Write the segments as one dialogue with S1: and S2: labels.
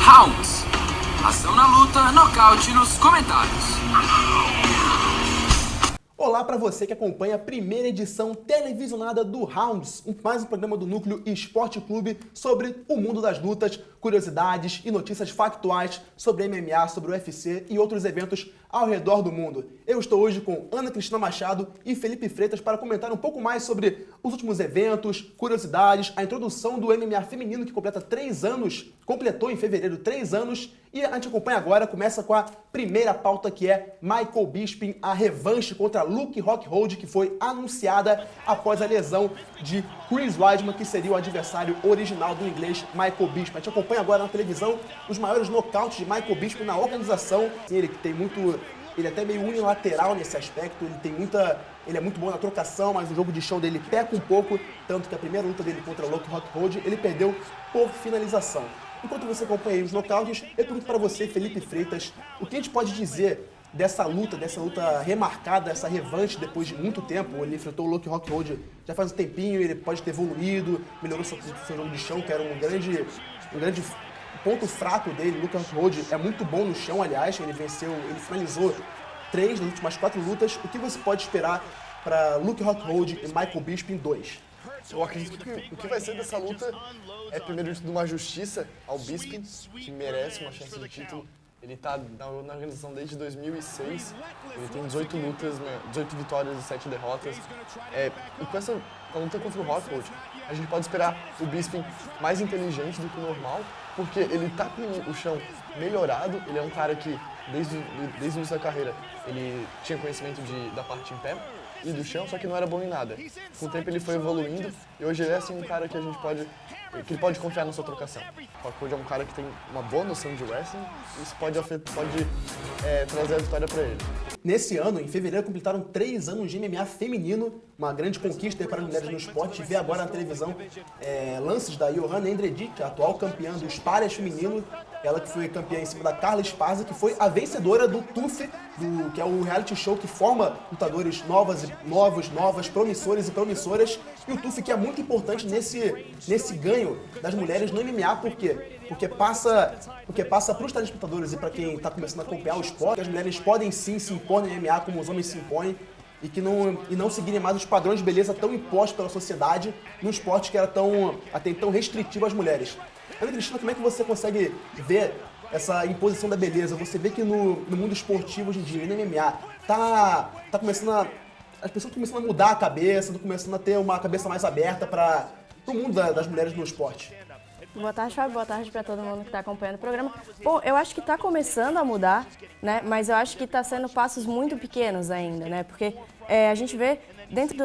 S1: Rounds. Ação na luta, nocaute nos comentários.
S2: Olá para você que acompanha a primeira edição televisionada do Rounds, mais um programa do Núcleo Esporte Clube sobre o mundo das lutas, curiosidades e notícias factuais sobre MMA, sobre o UFC e outros eventos ao redor do mundo. Eu estou hoje com Ana Cristina Machado e Felipe Freitas para comentar um pouco mais sobre os últimos eventos, curiosidades, a introdução do MMA feminino que completou em fevereiro 3 anos, e a gente acompanha agora, começa com a primeira pauta, que é Michael Bisping, a revanche contra Luke Rockhold, que foi anunciada após a lesão de Chris Weidman, que seria o adversário original do inglês Michael Bisping. A gente acompanha agora na televisão os maiores nocautes de Michael Bisping na organização. Ele que tem muito... Ele é até meio unilateral nesse aspecto, ele é muito bom na trocação, mas o jogo de chão dele peca um pouco, tanto que a primeira luta dele contra o Luke Rockhold, ele perdeu por finalização. Enquanto você acompanha aí os nocautes, eu pergunto para você, Felipe Freitas, o que a gente pode dizer dessa luta remarcada, essa revanche depois de muito tempo? Ele enfrentou o Luke Rockhold já faz um tempinho, ele pode ter evoluído, melhorou seu jogo de chão, que era um grande ponto fraco dele. O Luke Rockhold é muito bom no chão, aliás, ele finalizou 3 das últimas 4 lutas. O que você pode esperar para Luke Rockhold e Michael Bisping 2?
S3: Eu acredito que o que vai ser dessa luta é, primeiro de tudo, uma justiça ao Bisping, que merece uma chance de título. Ele está na organização desde 2006, ele tem 18 lutas, 18 vitórias e 7 derrotas. E com essa luta contra o Rockhold, a gente pode esperar o Bisping mais inteligente do que o normal, porque ele está com o chão melhorado. Ele é um cara que, desde o início da carreira, ele tinha conhecimento da parte em pé e do chão, só que não era bom em nada. Com o tempo ele foi evoluindo e hoje ele é assim um cara que ele pode confiar na sua trocação. O Rockhold é um cara que tem uma boa noção de wrestling e isso pode trazer a vitória para ele.
S2: Nesse ano, em fevereiro, completaram 3 anos de MMA feminino, uma grande conquista para as mulheres no esporte. Vê agora na televisão lances da Johanna Jedrzejczyk, a atual campeã dos pares feminino, ela que foi campeã em cima da Carla Esparza, que foi a vencedora do TUF, que é o reality show que forma lutadores novas, promissores e promissoras. E o TUF que é muito importante nesse ganho das mulheres no MMA, por quê? Porque passa para os telespectadores e para quem está começando a acompanhar o esporte, que as mulheres podem sim se impor no MMA como os homens se impõem, e não seguirem mais os padrões de beleza tão impostos pela sociedade num esporte que era até então restritivo às mulheres. Ana Cristina, como é que você consegue ver essa imposição da beleza? Você vê que no mundo esportivo hoje em dia, no MMA, tá começando as pessoas estão começando a mudar a cabeça, estão começando a ter uma cabeça mais aberta para o mundo das mulheres no esporte.
S4: Boa tarde, Fábio. Boa tarde para todo mundo que está acompanhando o programa. Bom, eu acho que está começando a mudar, né? Mas eu acho que está sendo passos muito pequenos ainda, né? Porque a gente vê dentro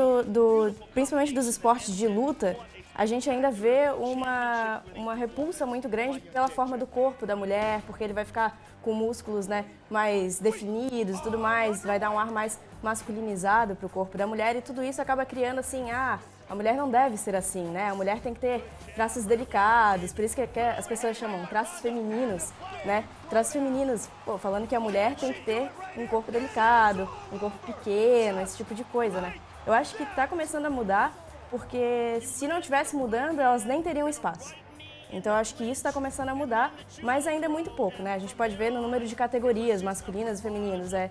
S4: principalmente dos esportes de luta, a gente ainda vê uma repulsa muito grande pela forma do corpo da mulher, porque ele vai ficar com músculos, né, mais definidos e tudo mais, vai dar um ar mais masculinizado para o corpo da mulher, e tudo isso acaba criando assim, a mulher não deve ser assim, né? A mulher tem que ter traços delicados, por isso que as pessoas chamam traços femininos, né? Traços femininos, falando que a mulher tem que ter um corpo delicado, um corpo pequeno, esse tipo de coisa, né? Eu acho que está começando a mudar, porque se não estivesse mudando, elas nem teriam espaço. Então eu acho que isso está começando a mudar, mas ainda é muito pouco, né? A gente pode ver no número de categorias masculinas e femininas, é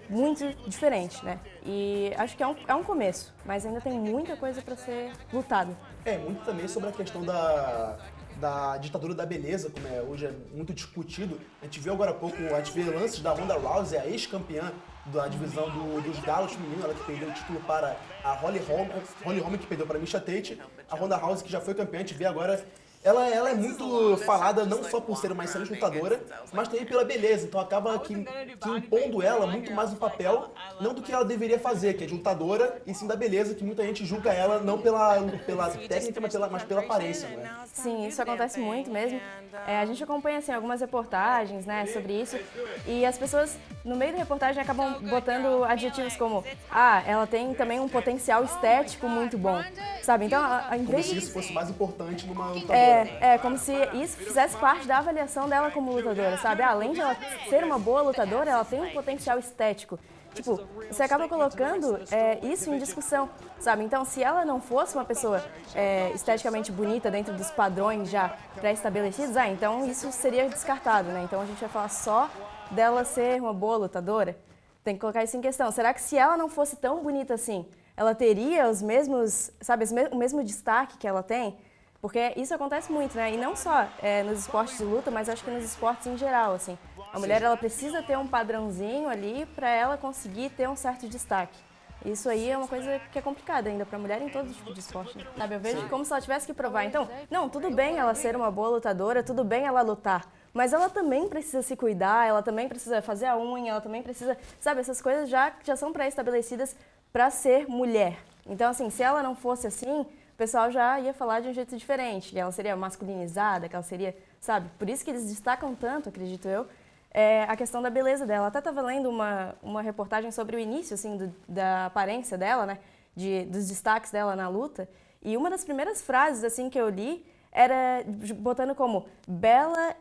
S4: muito diferente, né? E acho que é um começo, mas ainda tem muita coisa para ser lutado.
S2: Muito também sobre a questão da ditadura da beleza, como hoje é muito discutido. A gente viu agora há pouco, a gente vê lances da Ronda Rousey, a ex-campeã da divisão dos galos feminino, ela que perdeu o título para a Holly Holm, que perdeu para a Miesha Tate. A Ronda Rousey, que já foi campeã, a gente vê agora... Ela é muito falada não só por ser uma excelente lutadora, mas também pela beleza. Então acaba que impondo ela muito mais no papel, não do que ela deveria fazer, que é de lutadora, e sim da beleza, que muita gente julga ela não pela técnica, mas pela aparência, né?
S4: Sim, isso acontece muito mesmo. A gente acompanha assim, algumas reportagens, né, sobre isso, e as pessoas, no meio da reportagem, acabam botando adjetivos como ela tem também um potencial estético muito bom, sabe? Então, em vez
S2: como se isso fosse mais importante numa lutadora.
S4: Como se isso fizesse parte da avaliação dela como lutadora, sabe? Além de ela ser uma boa lutadora, ela tem um potencial estético. tipo, você acaba colocando isso em discussão, sabe? Então, se ela não fosse uma pessoa esteticamente bonita dentro dos padrões já pré-estabelecidos, então isso seria descartado, né? Então a gente vai falar só dela ser uma boa lutadora. Tem que colocar isso em questão. Será que se ela não fosse tão bonita assim, ela teria os mesmos, sabe, o mesmo destaque que ela tem? Porque isso acontece muito, né? E não só nos esportes de luta, mas acho que nos esportes em geral, assim. A mulher, ela precisa ter um padrãozinho ali para ela conseguir ter um certo destaque. Isso aí é uma coisa que é complicada ainda para a mulher em todo tipo de esporte, né? Sabe, eu vejo como se ela tivesse que provar. Então, não, tudo bem ela ser uma boa lutadora, tudo bem ela lutar, mas ela também precisa se cuidar, ela também precisa fazer a unha, ela também precisa... Sabe, essas coisas já são pré-estabelecidas para ser mulher. Então, assim, se ela não fosse assim, o pessoal já ia falar de um jeito diferente, que ela seria masculinizada, que ela seria, sabe? Por isso que eles destacam tanto, acredito eu, a questão da beleza dela. Até estava lendo uma reportagem sobre o início, assim, da aparência dela, né? Dos destaques dela na luta. E uma das primeiras frases, assim, que eu li era botando como Bela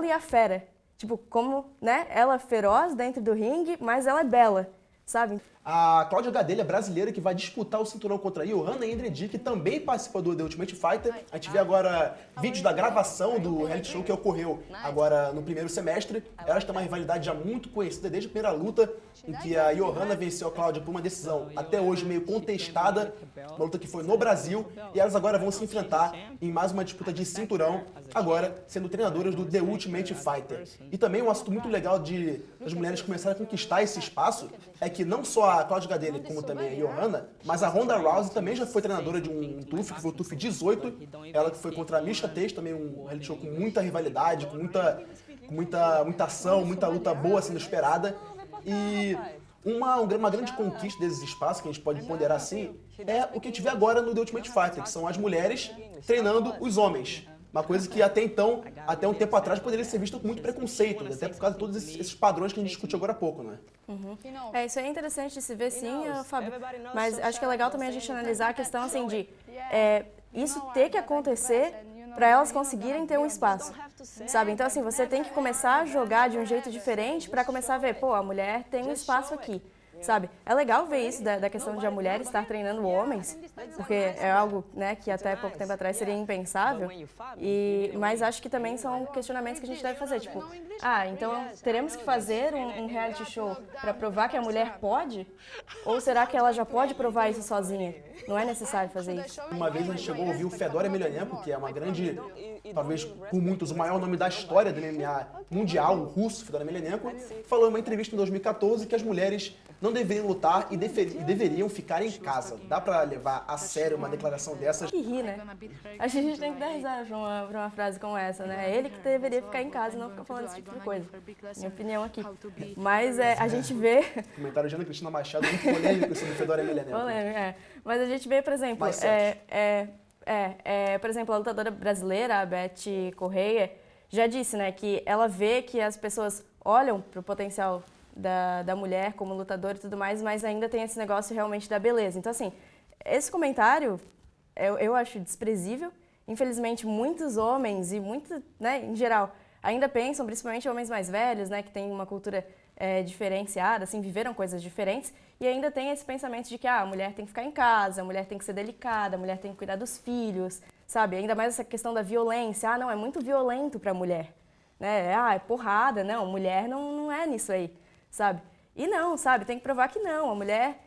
S4: e a Fera. Tipo, como, né? Ela é feroz dentro do ringue, mas ela é bela, sabe?
S2: A Cláudia Gadelha, brasileira, que vai disputar o cinturão contra a Johanna Endredi, que também participa do The Ultimate Fighter. A gente vê agora vídeos da gravação do reality show que ocorreu agora no primeiro semestre. Elas têm uma rivalidade já muito conhecida desde a primeira luta, em que a Johanna venceu a Cláudia por uma decisão até hoje meio contestada, uma luta que foi no Brasil, e elas agora vão se enfrentar em mais uma disputa de cinturão, agora sendo treinadoras do The Ultimate Fighter. E também um assunto muito legal das mulheres começarem a conquistar esse espaço é que não só a Cláudia Gadelha, como também a Johanna, mas a Ronda Rousey também já foi treinadora de um TUF, que foi o TUF 18, ela que foi contra a Misha Tate, também um reality show com muita rivalidade, com muita ação, muita luta boa sendo esperada. E uma grande conquista desses espaços, que a gente pode ponderar assim, é o que a gente vê agora no The Ultimate Fighter, que são as mulheres treinando os homens. Uma coisa que até então, até um tempo atrás, poderia ser vista com muito preconceito, até por causa de todos esses padrões que a gente discutiu agora há pouco, né?
S4: Isso é interessante de se ver, sim, Fábio. Mas acho que é legal também a gente analisar a questão assim de isso ter que acontecer para elas conseguirem ter um espaço, sabe? Então, assim, você tem que começar a jogar de um jeito diferente para começar a ver, pô, a mulher tem um espaço aqui. Sabe? É legal ver isso da questão de a mulher estar treinando homens, porque é algo, né, que até pouco tempo atrás seria impensável, mas acho que também são questionamentos que a gente deve fazer, tipo, então teremos que fazer um reality show para provar que a mulher pode? Ou será que ela já pode provar isso sozinha? Não é necessário fazer isso.
S2: Uma vez a gente chegou a ouvir o Fedor Emelianenko, que é uma grande, talvez por muitos, o maior nome da história do MMA mundial, o russo Fedor Emelianenko, falou em uma entrevista em 2014 que as mulheres não deveriam lutar e deveriam ficar em casa. Dá pra levar a sério uma declaração dessas?
S4: Que ri, né? Acho que a gente tem que dar risada pra uma frase como essa, né? É ele que deveria ficar em casa e não ficar falando esse tipo de coisa. Minha opinião aqui. Mas a gente vê...
S2: Comentário de Ana Cristina Machado, muito polêmico sobre o Fedor Emelianenko.
S4: Polêmico, Mas a gente vê, por exemplo... por exemplo, a lutadora brasileira, a Beth Correia, já disse, né, que ela vê que as pessoas olham pro potencial da mulher como lutadora e tudo mais, mas ainda tem esse negócio realmente da beleza. Então, assim, esse comentário eu acho desprezível. Infelizmente, muitos homens e muitos, né, em geral, ainda pensam, principalmente homens mais velhos, né, que têm uma cultura diferenciada, assim, viveram coisas diferentes, e ainda tem esse pensamento de que a mulher tem que ficar em casa, a mulher tem que ser delicada, a mulher tem que cuidar dos filhos, sabe? Ainda mais essa questão da violência. Não, é muito violento para a mulher, né? É porrada, não, mulher não é nisso aí. Sabe? E não, sabe? Tem que provar que não. A mulher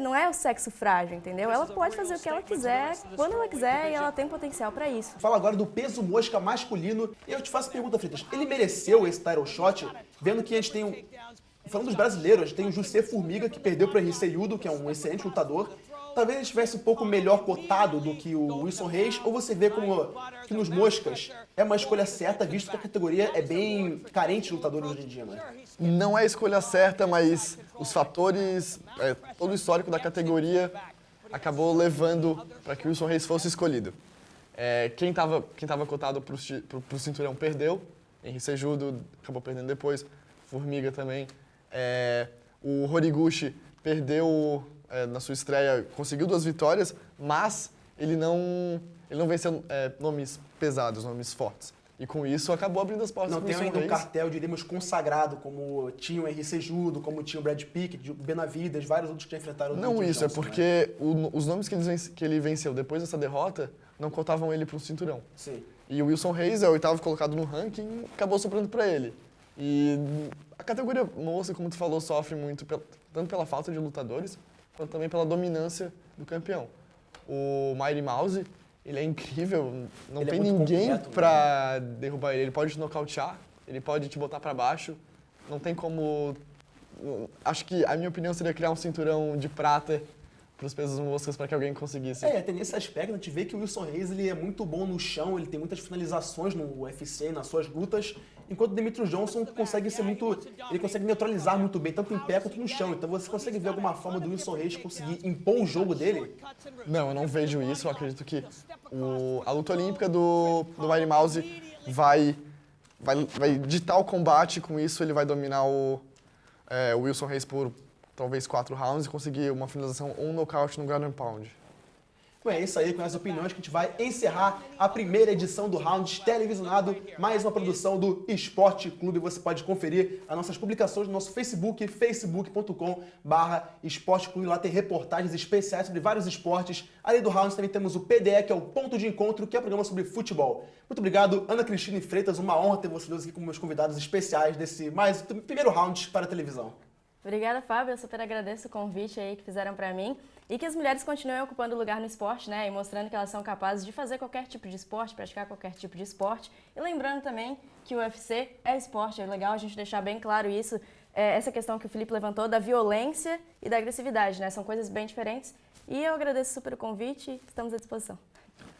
S4: não é o sexo frágil, entendeu? Ela pode fazer o que ela quiser, quando ela quiser, e ela tem potencial para isso.
S2: Fala agora do peso mosca masculino. E eu te faço a pergunta, Fritas. Ele mereceu esse title shot? Vendo que a gente tem falando dos brasileiros, a gente tem o José Formiga, que perdeu para o Henry Cejudo, que é um excelente lutador. Talvez ele estivesse um pouco melhor cotado do que o Wilson Reis, ou você vê como que nos moscas é uma escolha certa, visto que a categoria é bem carente de lutadores hoje em dia, né?
S3: Não é a escolha certa, mas os fatores, todo o histórico da categoria acabou levando para que o Wilson Reis fosse escolhido. Quem tava cotado pro cinturão perdeu, Henry Cejudo acabou perdendo depois, Formiga também. O Horiguchi perdeu na sua estreia, conseguiu 2 vitórias, mas ele não venceu nomes pesados, nomes fortes. E com isso acabou abrindo as portas
S2: Não
S3: pro
S2: tem
S3: Wilson
S2: ainda um
S3: Reis.
S2: cartel, diríamos, consagrado, como tinha o Henry Cejudo, como tinha o Brad Pitt, o Benavides, vários outros que já enfrentaram o
S3: Não
S2: Dwayne
S3: isso, é
S2: Johnson, né?
S3: porque os nomes que ele venceu depois dessa derrota não cotavam ele para um cinturão.
S2: Sim.
S3: E o Wilson Reis é o 8º colocado no ranking, acabou sobrando para ele. E a categoria moça, como tu falou, sofre muito tanto pela falta de lutadores, quanto também pela dominância do campeão. O Mighty Mouse, ele é incrível, não
S2: Ele é
S3: tem
S2: muito
S3: ninguém
S2: completo,
S3: pra derrubar ele. Ele pode te nocautear, ele pode te botar pra baixo, não tem como... Acho que a minha opinião seria criar um cinturão de prata pros pesos moscas para que alguém conseguisse.
S2: Até nesse aspecto, a gente vê que o Wilson Reis ele é muito bom no chão, ele tem muitas finalizações no UFC, nas suas lutas, enquanto o Demetrius Johnson consegue ser ele consegue neutralizar muito bem, tanto em pé quanto no chão. Então você consegue ver alguma forma do Wilson Reis conseguir impor o jogo dele?
S3: Não, eu não vejo isso. Eu acredito que a luta olímpica do Mighty Mouse vai ditar o combate, com isso ele vai dominar o Wilson Reis por talvez 4 rounds e conseguir uma finalização ou um nocaute no ground and pound.
S2: Bom, é isso aí, com as opiniões que a gente vai encerrar a primeira edição do Rounds televisionado, mais uma produção do Esporte Clube. Você pode conferir as nossas publicações no nosso Facebook, facebook.com/Esporte Clube. Lá tem reportagens especiais sobre vários esportes. Além do Rounds, também temos o PDE, que é o Ponto de Encontro, que é um programa sobre futebol. Muito obrigado, Ana Cristina e Freitas. Uma honra ter vocês aqui como meus convidados especiais desse primeiro Rounds para a televisão.
S4: Obrigada, Fábio. Eu super agradeço o convite aí que fizeram para mim. E que as mulheres continuem ocupando lugar no esporte, né? E mostrando que elas são capazes de fazer qualquer tipo de esporte, praticar qualquer tipo de esporte. E lembrando também que o UFC é esporte. É legal a gente deixar bem claro isso. Essa questão que o Felipe levantou da violência e da agressividade, né? São coisas bem diferentes. E eu agradeço super o convite e estamos à disposição.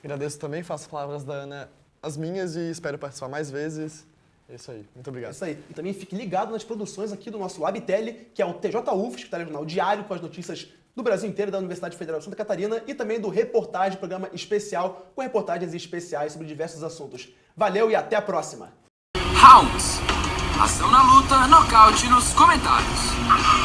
S3: Agradeço também, faço as palavras da Ana as minhas e espero participar mais vezes. É isso aí. Muito obrigado.
S2: É isso aí. E também fique ligado nas produções aqui do nosso LabTele, que é o TJUFS, que está no jornal diário com as notícias do Brasil inteiro, da Universidade Federal de Santa Catarina, e também do Reportagem, programa especial com reportagens especiais sobre diversos assuntos. Valeu e até a próxima!
S1: Rounds. Ação na luta, nocaute nos comentários.